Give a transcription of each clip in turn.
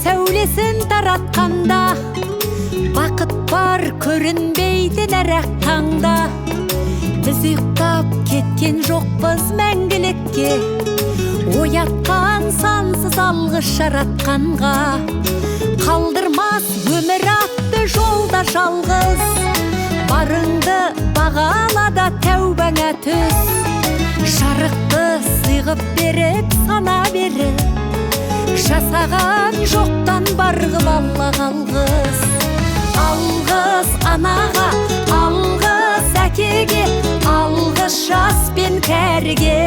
сәулесін таратқанда, бақыт бар көрінбейді нәрақ таңда. Біз ұйықтап кеткен жоқпыз мәңгілікке, оятқан сансыз алғыс жаратқанға. Қалдырмас өмір атты жолда жалғыз, барыңды бағалада тәубаңа түс. Жарықты сыйғып беріп сана беріп, жасаған жоқтан барғып алла қалғыз. Алғыз анаға, алғыз әкеге, алғыз жас пен кәріге.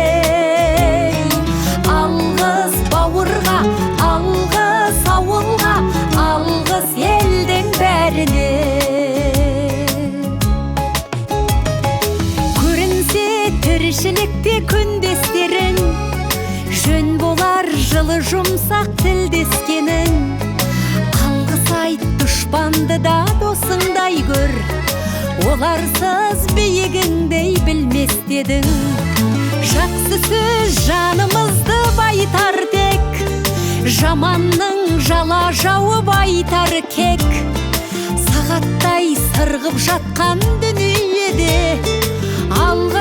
Алғыз бауырға, алғыз ауылға, алғыз елдің бәріне. Көрінсе тіршілікте күндестерің, жөн болар жылы жұмсақ тілдескенің. Алғыс айт дұшпанды да досыңдай көр, оларсыз биігіңдей білмес дедің. Жақсы сөз жанымызды байтар тек, жаманның жала жауып айтар кек. Сағаттай сырғып жатқан дүниеде, алғыс